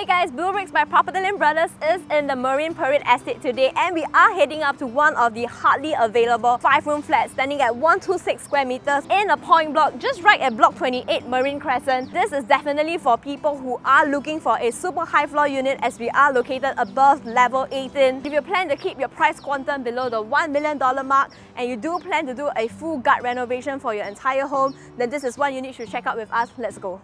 guys, bleubricks by Propertylimbrothers is in the Marine Parade Estate today, and we are heading up to one of the hardly available 5-room flats standing at 126 square meters in a point block just right at block 28 Marine Crescent. This is definitely for people who are looking for a super high floor unit, as we are located above level 18. If you plan to keep your price quantum below the $1 million mark and you do plan to do a full gut renovation for your entire home, then this is one unit you should check out with us. Let's go.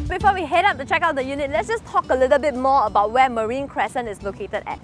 Before we head up to check out the unit, let's just talk a little bit more about where Marine Crescent is located at.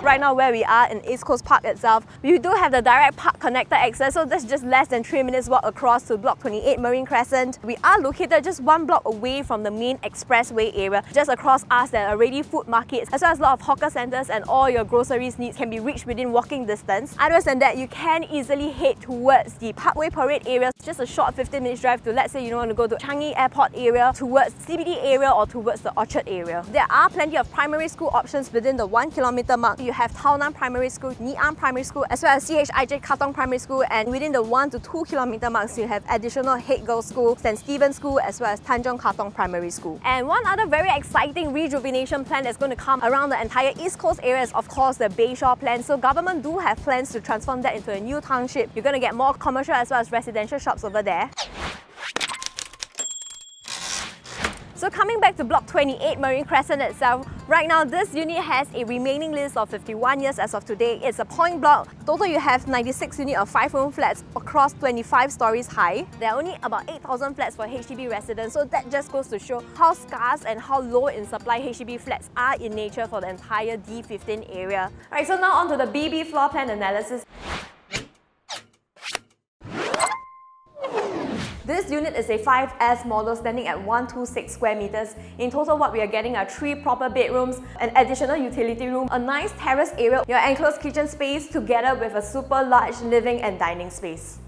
Right now where we are in East Coast Park itself, we do have the direct park connector access, so that's just less than 3 minutes walk across to block 28 Marine Crescent. We are located just 1 block away from the main expressway area. Just across us there are already food markets as well as a lot of hawker centres, and all your groceries needs can be reached within walking distance. Other than that, you can easily head towards the Parkway Parade area, just a short 15 minutes drive to, let's say you want to go to Changi Airport area, towards CBD area or towards the Orchard area. There are plenty of primary school options within the 1 kilometre mark. You have Tao Nan Primary School, Nian Primary School, as well as CHIJ Katong Primary School, and within the 1 to 2 kilometre marks you have additional Head Girls School, St. Stephen's School, as well as Tanjong Katong Primary School. And one other very exciting rejuvenation plan that's going to come around the entire East Coast area is of course the Bayshore plan. So government do have plans to transform that into a new township. You're going to get more commercial as well as residential shops over there. So coming back to block 28 Marine Crescent itself, right now this unit has a remaining list of 51 years as of today. It's a point block. Total you have 96 units of 5-room flats across 25 stories high. There are only about 8,000 flats for HDB residents, so that just goes to show how scarce and how low in supply HDB flats are in nature for the entire D15 area. Alright, so now on to the BB floor plan analysis. This unit is a 5S model standing at 126 square meters. In total, what we are getting are 3 proper bedrooms, an additional utility room, a nice terrace area, your enclosed kitchen space together with a super large living and dining space.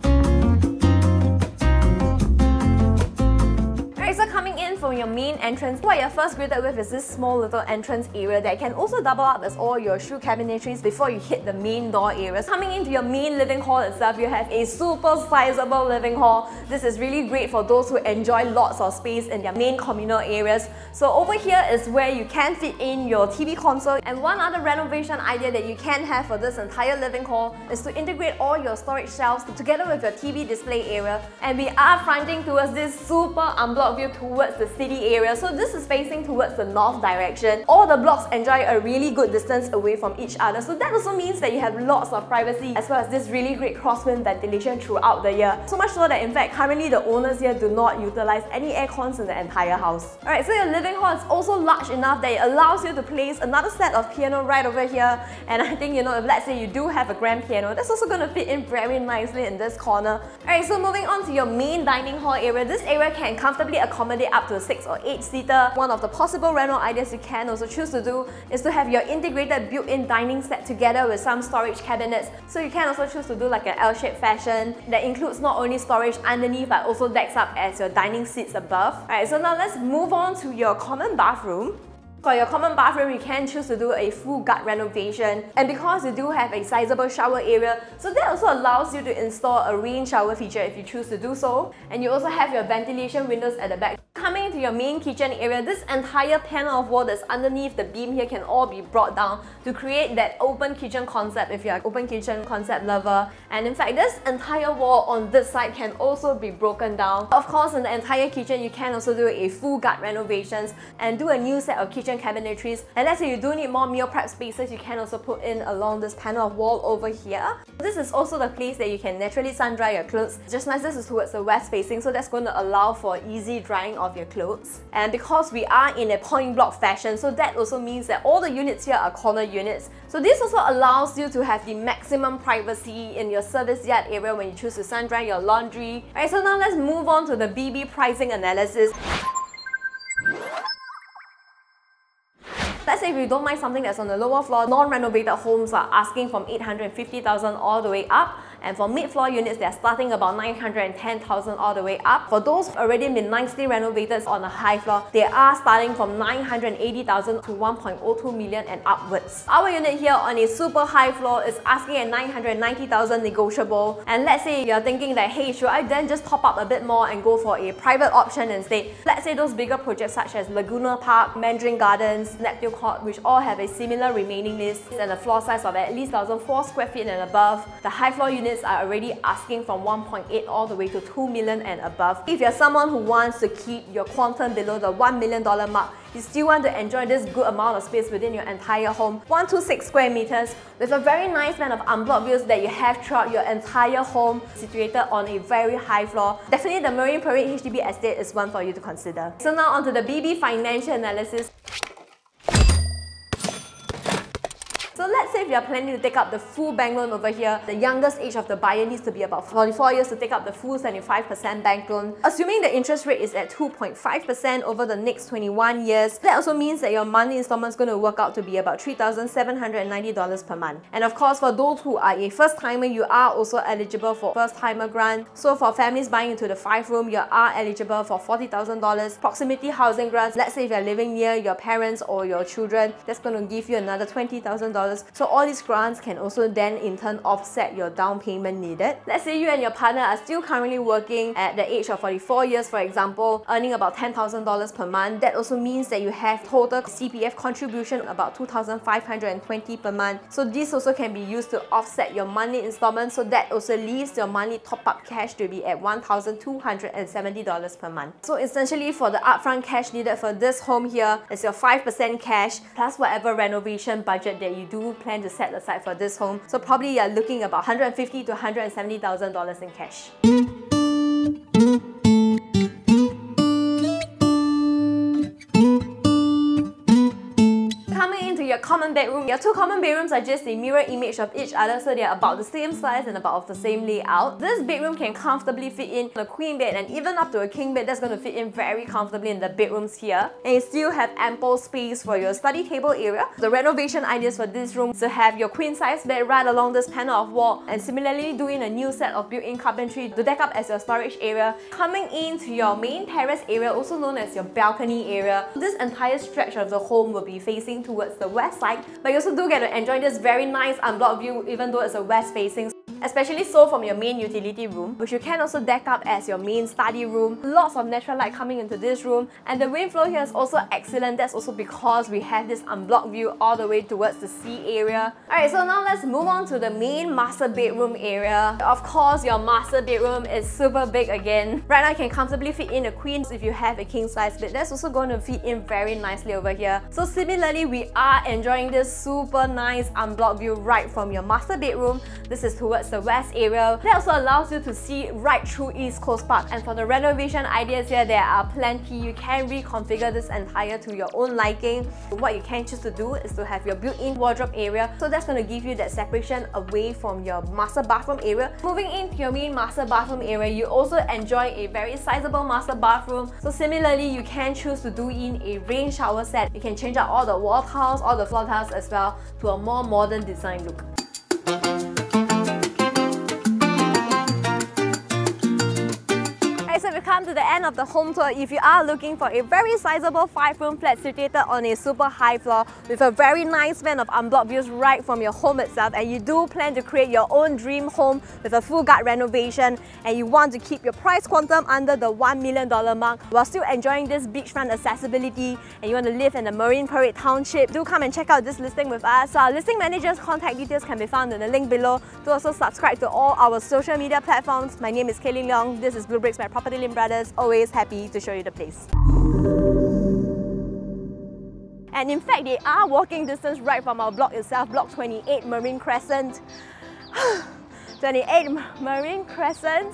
So coming in from your main entrance, what you're first greeted with is this small little entrance area that can also double up as all your shoe cabinetries before you hit the main door areas. Coming into your main living hall itself, you have a super sizable living hall. This is really great for those who enjoy lots of space in their main communal areas. So over here is where you can fit in your TV console. And one other renovation idea that you can have for this entire living hall is to integrate all your storage shelves together with your TV display area. And we are fronting towards this super unblocked view towards the city area, so this is facing towards the north direction. All the blocks enjoy a really good distance away from each other, so that also means that you have lots of privacy as well as this really great crosswind ventilation throughout the year. So much so that in fact currently the owners here do not utilize any air cons in the entire house. Alright, so your living hall is also large enough that it allows you to place another set of piano right over here, and I think if let's say you do have a grand piano, that's also going to fit in very nicely in this corner. Alright, so moving on to your main dining hall area, this area can comfortably accommodate up to a 6 or 8 seater. One of the possible reno ideas you can also choose to do is to have your integrated built-in dining set together with some storage cabinets. So you can also choose to do like an L-shaped fashion that includes not only storage underneath but also decks up as your dining seats above. Alright, so now let's move on to your common bathroom. For your common bathroom, you can choose to do a full gut renovation, and because you do have a sizable shower area, so that also allows you to install a rain shower feature if you choose to do so. And you also have your ventilation windows at the back. Coming to your main kitchen area, this entire panel of wall that's underneath the beam here can all be brought down to create that open kitchen concept if you're an open kitchen concept lover. And in fact, this entire wall on this side can also be broken down. Of course, in the entire kitchen, you can also do a full gut renovations and do a new set of kitchen cabinetries. And let's say you do need more meal prep spaces, you can also put in along this panel of wall over here. This is also the place that you can naturally sun dry your clothes. Just nice, this is towards the west facing, so that's going to allow for easy drying of your clothes. And because we are in a point block fashion, so that also means that all the units here are corner units. So this also allows you to have the maximum privacy in your service yard area when you choose to sun dry your laundry. Alright, so now let's move on to the BB pricing analysis. Let's say if you don't mind something that's on the lower floor, non-renovated homes are asking from 850,000 all the way up. And for mid-floor units, they're starting about 910,000 all the way up. For those already been nicely renovated on a high floor, they are starting from 980,000 to 1.02 million and upwards. Our unit here on a super high floor is asking at 990,000 negotiable. And let's say you're thinking that, hey, should I then just top up a bit more and go for a private option instead? Let's say those bigger projects such as Laguna Park, Mandarin Gardens, Neptune Court, which all have a similar remaining list and a floor size of at least 1,004 square feet and above. The high floor units are already asking from 1.8 all the way to 2 million and above. If you're someone who wants to keep your quantum below the $1 million mark, you still want to enjoy this good amount of space within your entire home, 126 square meters, with a very nice band of unblocked views that you have throughout your entire home, situated on a very high floor. Definitely the Marine Parade HDB estate is one for you to consider. So now onto the BB financial analysis. So let's say if you are planning to take up the full bank loan over here, the youngest age of the buyer needs to be about 44 years to take up the full 75% bank loan. Assuming the interest rate is at 2.5% over the next 21 years, that also means that your monthly installment is going to work out to be about $3,790 per month. And of course, for those who are a first-timer, you are also eligible for first-timer grant. So for families buying into the 5-room, you are eligible for $40,000. Proximity housing grants, let's say if you're living near your parents or your children, that's going to give you another $20,000. So all these grants can also then in turn offset your down payment needed. Let's say you and your partner are still currently working at the age of 44 years, for example, earning about $10,000 per month. That also means that you have total CPF contribution about $2,520 per month. So this also can be used to offset your monthly installment. So that also leaves your monthly top-up cash to be at $1,270 per month. So essentially for the upfront cash needed for this home here is your 5% cash plus whatever renovation budget that you do plan to set aside for this home. So probably you're looking about $150,000 to $170,000 in cash. Your common bedroom. Your two common bedrooms are just a mirror image of each other, so they are about the same size and about of the same layout. This bedroom can comfortably fit in a queen bed and even up to a king bed that's going to fit in very comfortably in the bedrooms here. And you still have ample space for your study table area. The renovation ideas for this room is to have your queen size bed right along this panel of wall, and similarly doing a new set of built-in carpentry to deck up as your storage area. Coming into your main terrace area, also known as your balcony area. This entire stretch of the home will be facing towards the west side, but you also do get to enjoy this very nice unblocked view even though it's a west facing. Especially so from your main utility room, which you can also deck up as your main study room. Lots of natural light coming into this room, and the wind flow here is also excellent. That's also because we have this unblocked view all the way towards the sea area. Alright, so now let's move on to the main master bedroom area. Of course, your master bedroom is super big again. Right now you can comfortably fit in a queen if you have a king size bed. That's also going to fit in very nicely over here. So similarly, we are enjoying this super nice unblocked view right from your master bedroom. This is towards the west area. That also allows you to see right through East Coast Park. And for the renovation ideas here, there are plenty. You can reconfigure this entire to your own liking. What you can choose to do is to have your built-in wardrobe area. So that's going to give you that separation away from your master bathroom area. Moving into your main master bathroom area, you also enjoy a very sizable master bathroom. So similarly, you can choose to do in a rain shower set. You can change out all the wall tiles, all the floor tiles as well to a more modern design look. So we've come to the end of the home tour. If you are looking for a very sizable 5-room flat situated on a super high floor with a very nice band of unblocked views right from your home itself, and you do plan to create your own dream home with a full gut renovation, and you want to keep your price quantum under the $1 million mark while still enjoying this beachfront accessibility, and you want to live in the Marine Parade township, do come and check out this listing with us. So our listing manager's contact details can be found in the link below. Do also subscribe to all our social media platforms. My name is Caline Leong. This is bleubricks by Propertylimbrothers. Always happy to show you the place. And in fact, they are walking distance right from our block itself, block 28 Marine Crescent. 28 Marine Crescent.